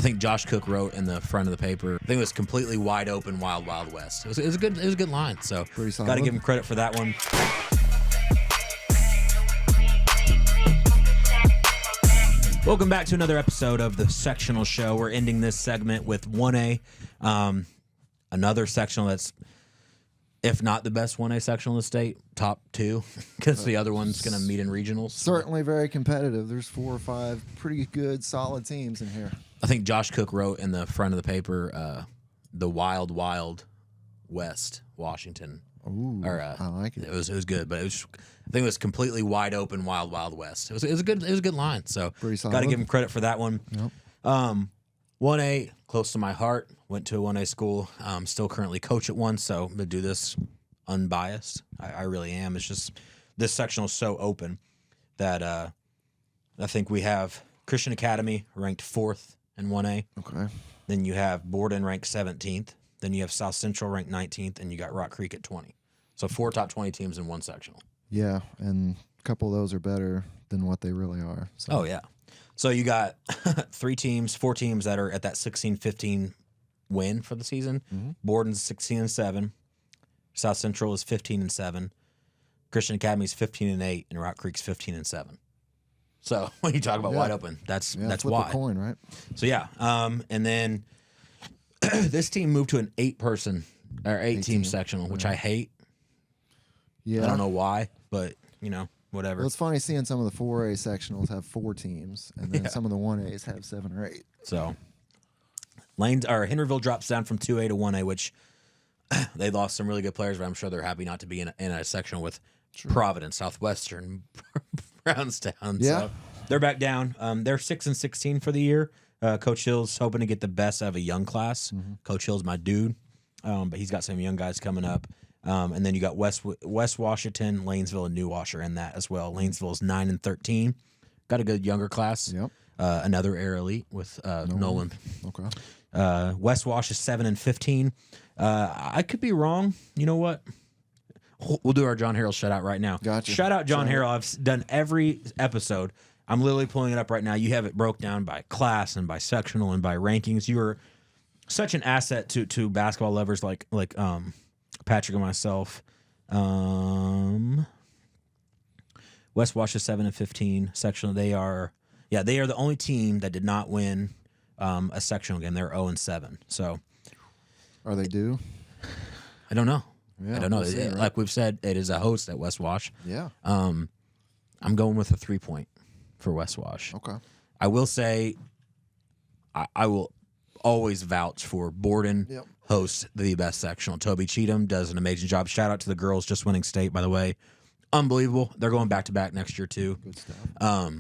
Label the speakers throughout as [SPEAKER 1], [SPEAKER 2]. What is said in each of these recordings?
[SPEAKER 1] think Josh Cook wrote in the front of the paper. I think it was completely wide open, wild, wild west. It was a good line. So got to give him credit for that one. Welcome back to another episode of the Sectional Show. We're ending this segment with 1A, another sectional that's, if not the best 1A sectional in the state, top 2, because the other one's going to meet in regionals.
[SPEAKER 2] Certainly very competitive. There's 4 or 5 pretty good, solid teams in here.
[SPEAKER 1] I think Josh Cook wrote in the front of the paper, the wild, wild west, Washington.
[SPEAKER 2] Ooh, I like it.
[SPEAKER 1] It was good, but I think it was completely wide open, wild, wild west. It was a good line. So got to give him credit for that one.
[SPEAKER 2] Yep.
[SPEAKER 1] 1A, close to my heart. Went to a 1A school. Still currently coach at one, so I'm gonna do this unbiased. I really am. It's just this sectional is so open that I think we have Christian Academy ranked 4th in 1A.
[SPEAKER 2] Okay.
[SPEAKER 1] Then you have Borden ranked 17th. Then you have South Central ranked 19th, and you got Rock Creek at 20. So 4 top 20 teams in one sectional.
[SPEAKER 2] Yeah, and a couple of those are better than what they really are. So.
[SPEAKER 1] Oh, yeah. So you got 4 teams that are at that 16-15 win for the season.
[SPEAKER 2] Mm-hmm.
[SPEAKER 1] Borden's 16-7. South Central is 15-7. Christian Academy's 15-8, and Rock Creek's 15-7. So when you talk about wide open, that's why.
[SPEAKER 2] A coin, right?
[SPEAKER 1] So yeah, and then this team moved to an 8-team sectional, which I hate.
[SPEAKER 2] Yeah,
[SPEAKER 1] I don't know why, but whatever.
[SPEAKER 2] Well, it's funny seeing some of the 4A sectionals have 4 teams, and then some of the 1As have 7 or 8.
[SPEAKER 1] So Henryville drops down from 2A to 1A, which they lost some really good players, but I'm sure they're happy not to be in a sectional with Providence, Southwestern, Brownstown.
[SPEAKER 2] Yeah.
[SPEAKER 1] So they're back down. They're 6-16 for the year. Coach Hill's hoping to get the best out of a young class. Mm-hmm. Coach Hill's my dude, but he's got some young guys coming up. And then you got West Washington, Lanesville, and New Washer in that as well. Lanesville's 9-13. Got a good younger class.
[SPEAKER 2] Yep.
[SPEAKER 1] Another Air Elite with Nolan.
[SPEAKER 2] Okay.
[SPEAKER 1] West Wash is 7-15. I could be wrong. You know what? We'll do our John Harrell shout out right now.
[SPEAKER 2] Gotcha.
[SPEAKER 1] Shout out John Harrell. I've done every episode. I'm literally pulling it up right now. You have it broke down by class and by sectional and by rankings. You are such an asset to basketball lovers like Patrick and myself. West Wash is 7-15 sectional. They are the only team that did not win a sectional game. They're 0-7. So
[SPEAKER 2] are they due?
[SPEAKER 1] I don't know.
[SPEAKER 2] Yeah,
[SPEAKER 1] I don't know.
[SPEAKER 2] We'll see, right?
[SPEAKER 1] Like we've said, it is a host at West Wash.
[SPEAKER 2] Yeah.
[SPEAKER 1] I'm going with a 3-point for West Wash.
[SPEAKER 2] Okay.
[SPEAKER 1] I will say I will always vouch for Borden.
[SPEAKER 2] Yep.
[SPEAKER 1] Hosts the best sectional. Toby Cheatham does an amazing job. Shout out to the girls just winning state, by the way. Unbelievable. They're going back-to-back next year, too.
[SPEAKER 2] Good stuff.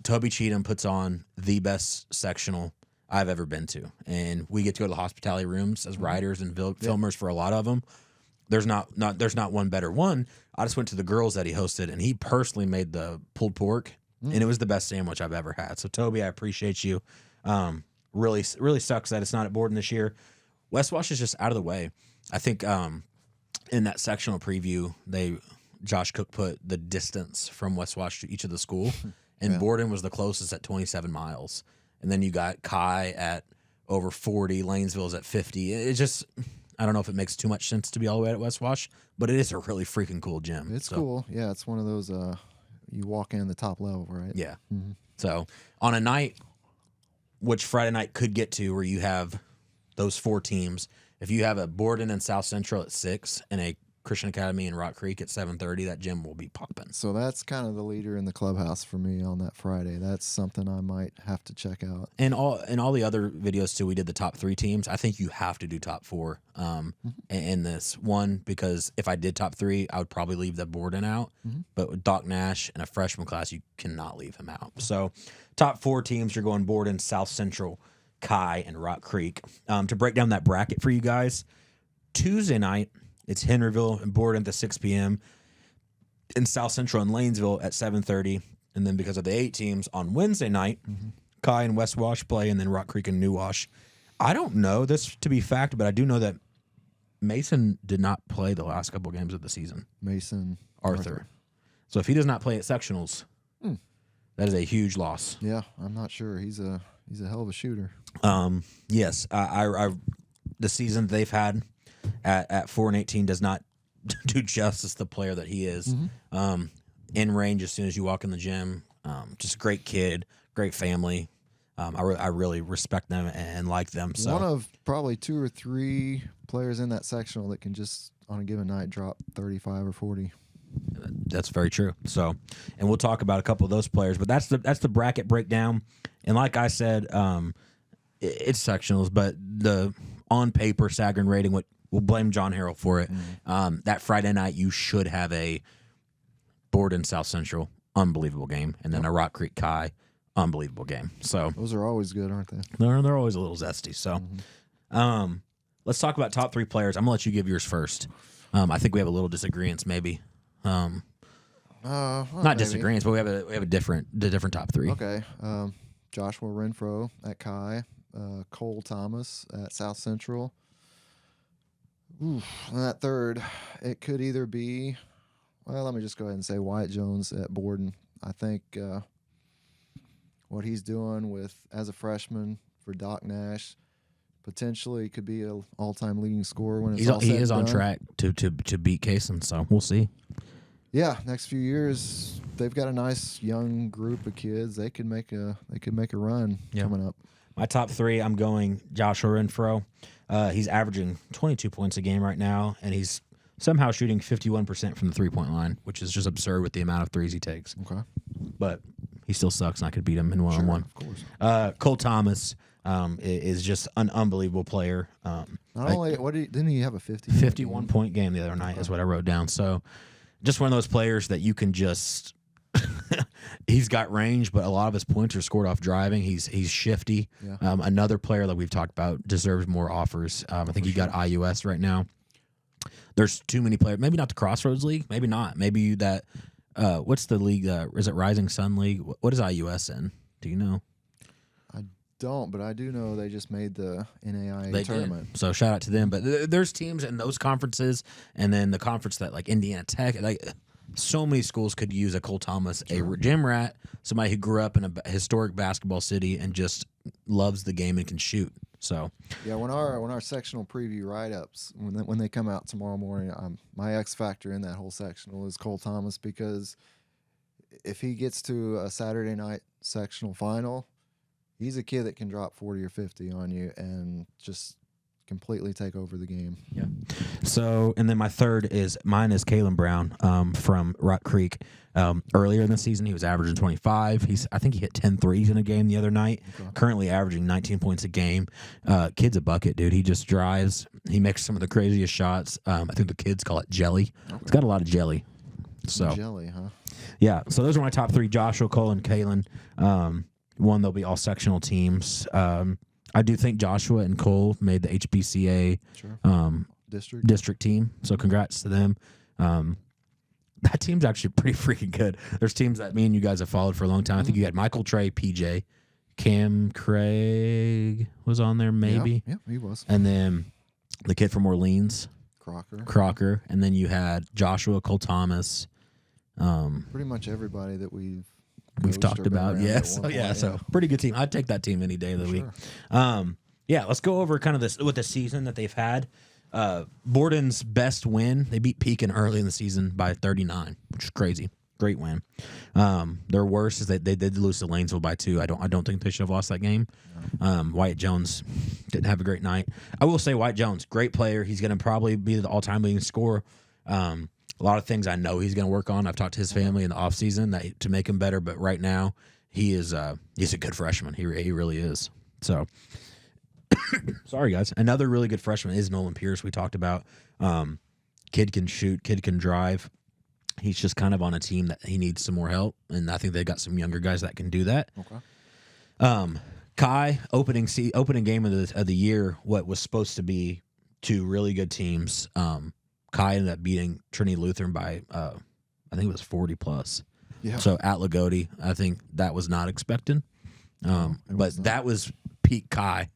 [SPEAKER 1] Toby Cheatham puts on the best sectional I've ever been to. And we get to go to the hospitality rooms as writers and filmers for a lot of them. There's not one better one. I just went to the girls that he hosted, and he personally made the pulled pork, and it was the best sandwich I've ever had. So, Toby, I appreciate you. Really sucks that it's not at Borden this year. West Wash is just out of the way. I think in that sectional preview, Josh Cook put the distance from West Wash to each of the school, and Borden was the closest at 27 miles. And then you got Kai at over 40, Lanesville's at 50. It just, I don't know if it makes too much sense to be all the way at West Wash, but it is a really freaking cool gym.
[SPEAKER 2] It's cool. Yeah, it's one of those, you walk in the top level, right?
[SPEAKER 1] Yeah.
[SPEAKER 2] Mm-hmm.
[SPEAKER 1] So on a night, which Friday night could get to, where you have those 4 teams, if you have a Borden and South Central at 6 and a Christian Academy and Rock Creek at 7:30, that gym will be popping.
[SPEAKER 2] So that's kind of the leader in the clubhouse for me on that Friday. That's something I might have to check out.
[SPEAKER 1] And all the other videos too, we did the top 3 teams. I think you have to do top 4 in this one, because if I did top 3, I would probably leave the Borden out. Mm-hmm. But with Doc Nash and a freshman class, you cannot leave him out. So top 4 teams, you're going Borden, South Central, Kai, and Rock Creek. To break down that bracket for you guys, Tuesday night, it's Henryville and Borden at 6 p.m. in South Central and Lanesville at 7:30. And then because of the 8 teams on Wednesday night, Kai and West Wash play, and then Rock Creek and New Wash. I don't know this to be fact, but I do know that Mason did not play the last couple games of the season.
[SPEAKER 2] Mason
[SPEAKER 1] Arthur. So if he does not play at sectionals, that is a huge loss.
[SPEAKER 2] Yeah, I'm not sure. He's a He's a hell of a shooter.
[SPEAKER 1] Yes, I the season they've had at 4-18 does not do justice to the player that he is. In range as soon as you walk in the gym. Just a great kid, great family. I really respect them and like them. So
[SPEAKER 2] one of probably 2 or 3 players in that sectional that can just on a given night drop 35 or 40.
[SPEAKER 1] That's very true. So, and we'll talk about a couple of those players, but that's the bracket breakdown. And like I said, it's sectionals, but the on paper Sagarin rating, we'll blame John Harrell for it. That Friday night, you should have a Borden South Central, unbelievable game, and then a Rock Creek Chi, unbelievable game. So
[SPEAKER 2] those are always good, aren't they?
[SPEAKER 1] They're always a little zesty. So, let's talk about top 3 players. I'm gonna let you give yours first. I think we have a little disagreements, maybe.
[SPEAKER 2] Well,
[SPEAKER 1] Not
[SPEAKER 2] maybe.
[SPEAKER 1] disagreements, but we have a different top 3.
[SPEAKER 2] Okay. Joshua Renfro at Chi, Cole Thomas at South Central. Ooh, and that third, it could either be, well, let me just go ahead and say Wyatt Jones at Borden. I think what he's doing as a freshman for Doc Nash potentially could be an all-time leading scorer when it's all said
[SPEAKER 1] He is
[SPEAKER 2] and
[SPEAKER 1] on
[SPEAKER 2] done.
[SPEAKER 1] track to beat Kaysen, so we'll see.
[SPEAKER 2] Yeah, next few years they've got a nice young group of kids. They could make a run coming up.
[SPEAKER 1] My top 3, I'm going Joshua Renfro. He's averaging 22 points a game right now, and he's somehow shooting 51% from the 3-point line, which is just absurd with the amount of threes he takes.
[SPEAKER 2] Okay,
[SPEAKER 1] but he still sucks, and I could beat him in one-on-one.
[SPEAKER 2] Sure, of course.
[SPEAKER 1] Cole Thomas is just an unbelievable player.
[SPEAKER 2] Not only didn't he have a
[SPEAKER 1] 51-point game the other night is what I wrote down. So just one of those players that you can just he's got range, but a lot of his points are scored off driving. He's shifty.
[SPEAKER 2] Yeah.
[SPEAKER 1] Another player that we've talked about deserves more offers. I think he got IUS right now. There's too many players. Maybe not the Crossroads League. Maybe not. Maybe that. What's the league? Is it Rising Sun League? What is IUS in? Do you know?
[SPEAKER 2] Don't, but I do know they just made the NAIA
[SPEAKER 1] They
[SPEAKER 2] tournament.
[SPEAKER 1] did. So shout out to them. But there's teams in those conferences, and then the conference that like Indiana Tech, like so many schools could use a Cole Thomas, a gym rat, somebody who grew up in a historic basketball city and just loves the game and can shoot. So
[SPEAKER 2] yeah, when our sectional preview write-ups when they come out tomorrow morning, my X factor in that whole sectional is Cole Thomas, because if he gets to a Saturday night sectional final, he's a kid that can drop 40 or 50 on you and just completely take over the game.
[SPEAKER 1] yeah. So and then my third is Kalen Brown from Rock Creek. Earlier in the season, he was averaging 25. I think he hit 10 threes in a game the other night. Okay. Currently averaging 19 points a game. Kid's a bucket, dude. He just drives. He makes some of the craziest shots. I think the kids call it jelly. Okay. It's got a lot of jelly. So
[SPEAKER 2] jelly, huh?
[SPEAKER 1] Yeah. So those are my top 3: Joshua, Cole, and Kalen. They'll be all sectional teams. I do think Joshua and Cole made the HBCA district team. So congrats to them. That team's actually pretty freaking good. There's teams that me and you guys have followed for a long time. I think you had Michael Trey, PJ, Cam Craig was on there maybe.
[SPEAKER 2] Yeah, he was.
[SPEAKER 1] And then the kid from Orleans, Crocker. And then you had Joshua, Cole Thomas.
[SPEAKER 2] Pretty much everybody that we've
[SPEAKER 1] talked about. So pretty good team. I'd take that team any day of the week. Let's go over kind of this with the season that they've had. Borden's best win, they beat Pekin early in the season by 39, which is crazy. Great win. Their worst is that they did lose to Lanesville by 2. I don't think they should have lost that game. Wyatt Jones didn't have a great night. I will say Wyatt Jones, great player. He's going to probably be the all-time leading scorer. A lot of things I know he's going to work on. I've talked to his family in the offseason to make him better, but right now he's a good freshman. He really is. So sorry, guys. Another really good freshman is Nolan Pierce. We talked about kid can shoot, kid can drive. He's just kind of on a team that he needs some more help, and I think they've got some younger guys that can do that. Okay. Chi, opening game of the year, what was supposed to be 2 really good teams. Chi ended up beating Trinity Lutheran by I think it was 40 plus. Yeah. So at Lagodi, I think that was not expected. That was peak Chi,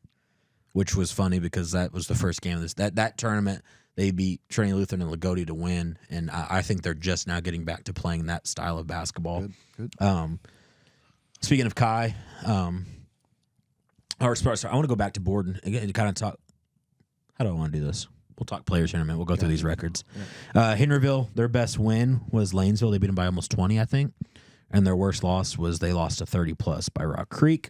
[SPEAKER 1] which was funny because that was the first game of this that tournament. They beat Trinity Lutheran and Lagodi to win, and I think they're just now getting back to playing that style of basketball.
[SPEAKER 2] Good.
[SPEAKER 1] Speaking of Chi, Or sorry, I want to go back to Borden and kind of talk. How do I want to do this? We'll talk players here in a minute. We'll go through these records. Yeah. Henryville, their best win was Lanesville. They beat them by almost 20, I think. And their worst loss was they lost to 30-plus by Rock Creek.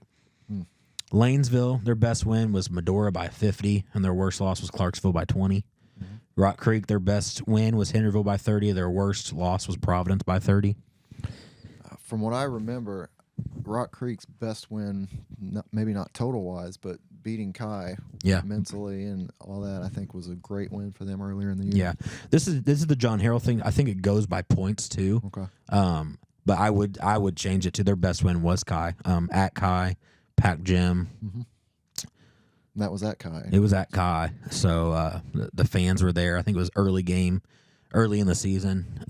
[SPEAKER 1] Lanesville, their best win was Medora by 50, and their worst loss was Clarksville by 20. Rock Creek, their best win was Henryville by 30. Their worst loss was Providence by 30.
[SPEAKER 2] From what I remember, Rock Creek's best win, maybe not total-wise, but beating Kai mentally and all that, I think was a great win for them earlier in the year.
[SPEAKER 1] Yeah. This is the John Harrell thing. I think it goes by points, too.
[SPEAKER 2] Okay.
[SPEAKER 1] But I would change it to their best win was Kai. At Kai, Pack Gym.
[SPEAKER 2] Mm-hmm. That was at Kai.
[SPEAKER 1] It was at Kai. So the fans were there. I think it was early in the season.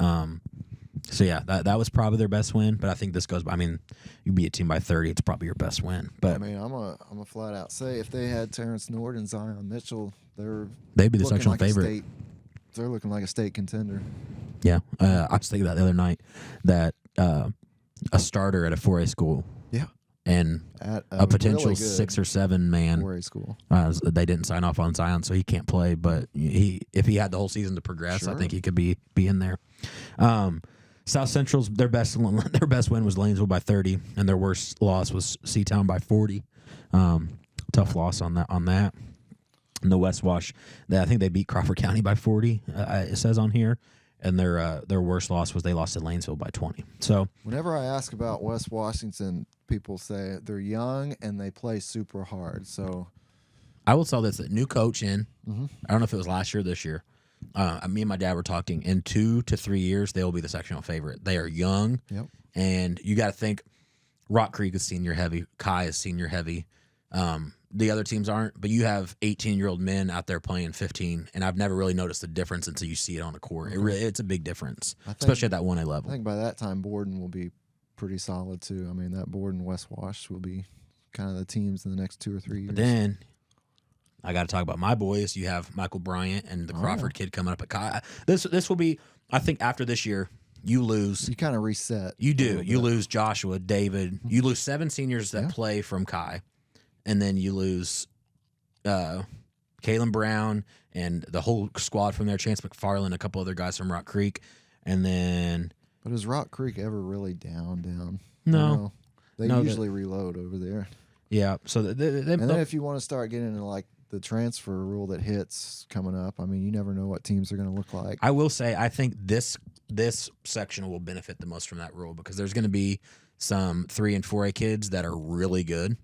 [SPEAKER 1] So yeah, that was probably their best win. But I think this goes by. I mean, you beat a team by 30, it's probably your best win. But
[SPEAKER 2] I mean, I'm a flat out say if they had Terrence Nord and Zion Mitchell,
[SPEAKER 1] they'd be the sectional favorite.
[SPEAKER 2] They're looking like a state contender.
[SPEAKER 1] Yeah, I was thinking about the other night that a starter at a 4A school.
[SPEAKER 2] Yeah.
[SPEAKER 1] And
[SPEAKER 2] at
[SPEAKER 1] a potential
[SPEAKER 2] really
[SPEAKER 1] 6 or 7 man
[SPEAKER 2] 4A school.
[SPEAKER 1] They didn't sign off on Zion, so he can't play. But if he had the whole season to progress, I think he could be in there. South Central's their best win was Lanesville by 30, and their worst loss was Seatown by 40. Tough loss on that. And the West Wash, I think they beat Crawford County by 40. It says on here. And their worst loss was they lost to Lanesville by 20. So
[SPEAKER 2] whenever I ask about West Washington, people say they're young and they play super hard. So
[SPEAKER 1] I will tell this: that new coach in. Mm-hmm. I don't know if it was last year or this year. Me and my dad were talking. In 2 to 3 years, they will be the sectional favorite. They are young, and you got to think Rock Creek is senior heavy, Kai is senior heavy. The other teams aren't, but you have 18-year-old men out there playing 15, and I've never really noticed the difference until you see it on the court. It's a big difference, especially at that 1A level.
[SPEAKER 2] I think by that time, Borden will be pretty solid, too. I mean, that Borden West Wash will be kind of the teams in the next 2 or 3 years.
[SPEAKER 1] But then I got to talk about my boys. You have Michael Bryant and the Crawford kid coming up at Kai. This will be, I think, after this year, you lose.
[SPEAKER 2] You kind of reset.
[SPEAKER 1] You do. You lose Joshua, David. You lose 7 seniors that play from Kai. And then you lose Kalen Brown and the whole squad from there, Chance McFarland, a couple other guys from Rock Creek. And then...
[SPEAKER 2] But is Rock Creek ever really down?
[SPEAKER 1] No.
[SPEAKER 2] They usually reload over there.
[SPEAKER 1] Yeah. So
[SPEAKER 2] and then if you want to start getting into like the transfer rule that hits coming up, I mean, you never know what teams are going to look like.
[SPEAKER 1] I will say I think this section will benefit the most from that rule because there's going to be some 3 and 4A kids that are really good,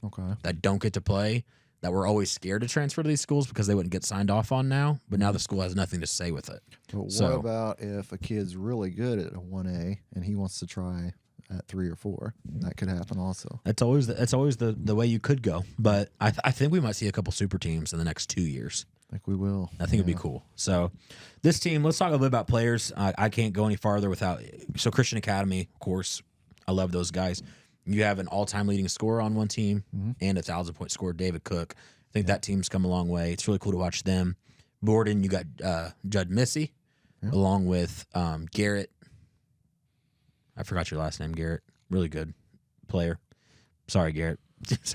[SPEAKER 1] that don't get to play, that were always scared to transfer to these schools because they wouldn't get signed off on now, but now the school has nothing to say with it.
[SPEAKER 2] But what about if a kid's really good at a 1A and he wants to try at 3 or 4? That could happen also.
[SPEAKER 1] That's always the way you could go, but I think we might see a couple super teams in the next 2 years.
[SPEAKER 2] I think we will.
[SPEAKER 1] I think it'd be cool. So this team, let's talk a little bit about players. I can't go any farther without – so Christian Academy, of course – I love those guys. You have an all-time leading scorer on one team and a 1,000-point scorer, David Cook. I think that team's come a long way. It's really cool to watch them. Borden, you got Judd Missy, along with Garrett. I forgot your last name, Garrett. Really good player. Sorry, Garrett.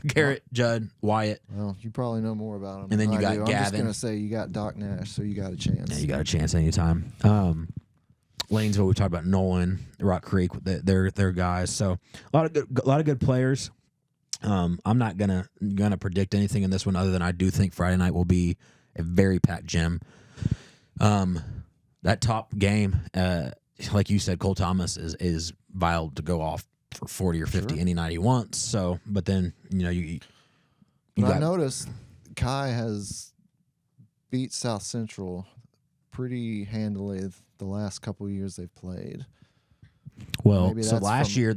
[SPEAKER 1] Garrett, Judd, Wyatt.
[SPEAKER 2] Well, you probably know more about them.
[SPEAKER 1] And then you got Gavin.
[SPEAKER 2] I'm just going to say you got Doc Nash, so you got a chance.
[SPEAKER 1] Yeah, you got a chance anytime. Lanesville, we talked about Nolan, Rock Creek, they're guys. So a lot of good players. I'm not gonna predict anything in this one other than I do think Friday night will be a very packed gym. That top game, like you said, Cole Thomas is vile to go off for 40 or 50 any night he wants. So, but then
[SPEAKER 2] I noticed Kai has beat South Central pretty handily the last couple of years they've played.
[SPEAKER 1] Well, so last year,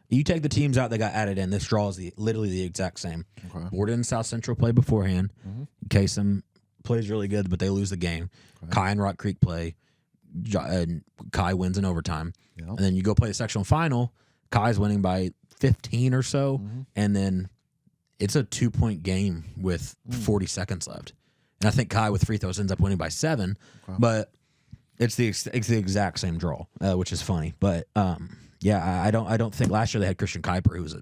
[SPEAKER 1] you take the teams out that got added in. This draw is literally the exact same. Borden and South Central play beforehand. Kasem plays really good, but they lose the game. Kai and Rock Creek play. And Kai wins in overtime. And then you go play the sectional final. Kai's winning by 15 or so, and then it's a 2-point game with 40 seconds left. And I think Kai with free throws ends up winning by 7, but it's the exact same draw, which is funny. But I don't think last year they had Christian Kuiper, who was you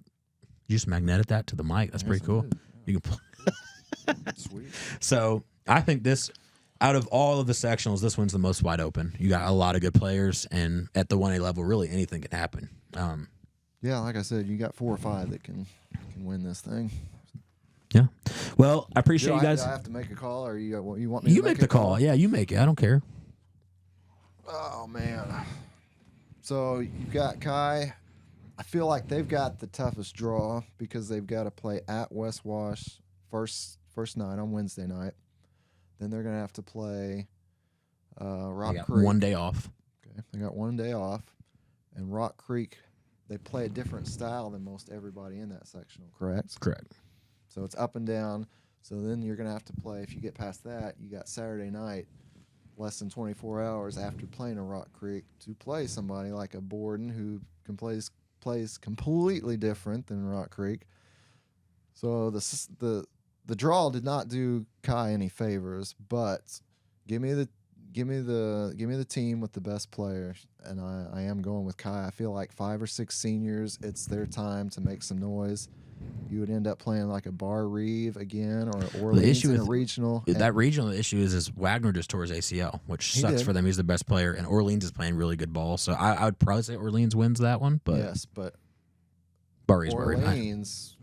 [SPEAKER 1] just magneted that to the mic. That's pretty cool. You can play.
[SPEAKER 2] Sweet.
[SPEAKER 1] So I think this, out of all of the sectionals, this one's the most wide open. You got a lot of good players, and at the 1A level, really anything can happen.
[SPEAKER 2] Yeah, like I said, you got 4 or 5 that can win this thing.
[SPEAKER 1] Yeah. Well, I appreciate you guys.
[SPEAKER 2] Do I have to make a call, or you want me to
[SPEAKER 1] You make the
[SPEAKER 2] a call?
[SPEAKER 1] Yeah, you make it. I don't care.
[SPEAKER 2] Oh, man. So you've got Kai. I feel like they've got the toughest draw because they've got to play at West Wash first night on Wednesday night. Then they're going to have to play Rock Creek.
[SPEAKER 1] 1 day off.
[SPEAKER 2] Okay, they got 1 day off. And Rock Creek, they play a different style than most everybody in that sectional, correct?
[SPEAKER 1] Correct.
[SPEAKER 2] So it's up and down. So then you're going to have to play, if you get past that, you got Saturday night, less than 24 hours after playing a Rock Creek, to play somebody like a Borden who can plays completely different than Rock Creek. So the draw did not do Kai any favors, but give me the team with the best players, and I am going with Kai. I feel like 5 or 6 seniors, it's their time to make some noise. You would end up playing like a Bar Reeve again, or Orleans in a regional.
[SPEAKER 1] That regional issue is Wagner just tore his ACL, which sucks for them. He's the best player, and Orleans is playing really good ball. So I would probably say Orleans wins that one. But
[SPEAKER 2] yes, but
[SPEAKER 1] Bar Reeve's
[SPEAKER 2] Orleans,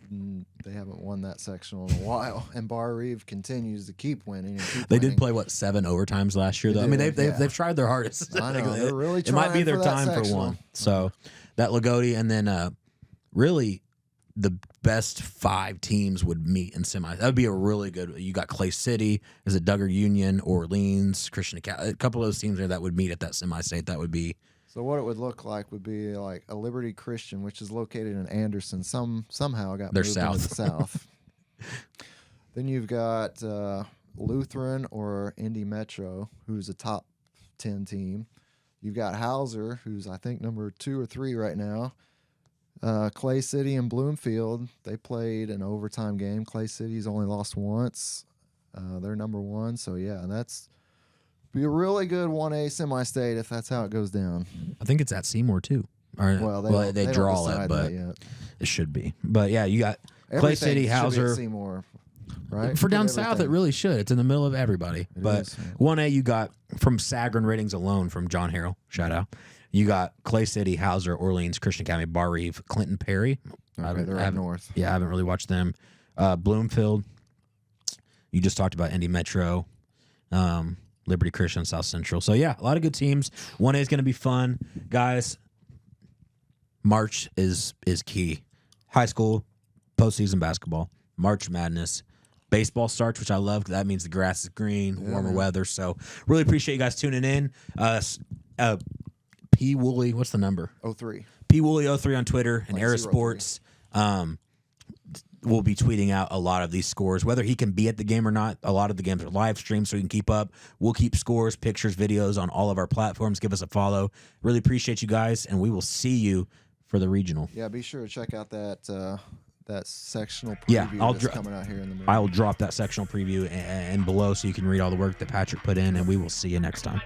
[SPEAKER 2] they haven't won that sectional in a while, and Bar Reeve continues to keep winning.
[SPEAKER 1] They did play 7 overtimes last year, though. I mean, they've tried their hardest.
[SPEAKER 2] I know they're really trying.
[SPEAKER 1] It might be their
[SPEAKER 2] for
[SPEAKER 1] time
[SPEAKER 2] that
[SPEAKER 1] for one. So that Lagodi, and then really the best 5 teams would meet in semis. That would be a really good. You got Clay City, is it Duggar Union, Orleans, Christian Academy? A couple of those teams there that would meet at that semi-state. That would be.
[SPEAKER 2] So what it would look like would be like a Liberty Christian, which is located in Anderson. Somehow got moved into the south. Then you've got Lutheran or Indy Metro, who's a top 10 team. You've got Hauser, who's I think number 2 or 3 right now. Clay City and Bloomfield, they played an overtime game. Clay City's only lost once. They're number 1. So, yeah, that's be a really good 1A semi-state if that's how it goes down.
[SPEAKER 1] I think it's at Seymour, too. Well, they draw it, but it should be. But, yeah, you got Clay City, Hauser.
[SPEAKER 2] Seymour, right?
[SPEAKER 1] For down south, it really should. It's in the middle of everybody. But 1A, you got from Sagarin ratings alone from John Harrell. Shout out. You got Clay City, Hauser, Orleans, Christian Academy, Bar Reeve, Clinton Perry.
[SPEAKER 2] Okay, they're up north.
[SPEAKER 1] Yeah, I haven't really watched them. Bloomfield. You just talked about Indy Metro, Liberty Christian, South Central. So, yeah, a lot of good teams. 1A is going to be fun. Guys, March is key. High school, postseason basketball, March Madness. Baseball starts, which I love because that means the grass is green, warmer weather. So, really appreciate you guys tuning in. P. Woolley, what's the number?
[SPEAKER 2] 03.
[SPEAKER 1] P. Woolley 03 on Twitter and Era Sports will be tweeting out a lot of these scores, whether he can be at the game or not. A lot of the games are live streamed, so we can keep up. We'll keep scores, pictures, videos on all of our platforms. Give us a follow. Really appreciate you guys, and we will see you for the regional.
[SPEAKER 2] Yeah, be sure to check out that sectional preview that's coming out here in the morning.
[SPEAKER 1] I'll drop that sectional preview and below so you can read all the work that Patrick put in, and we will see you next time.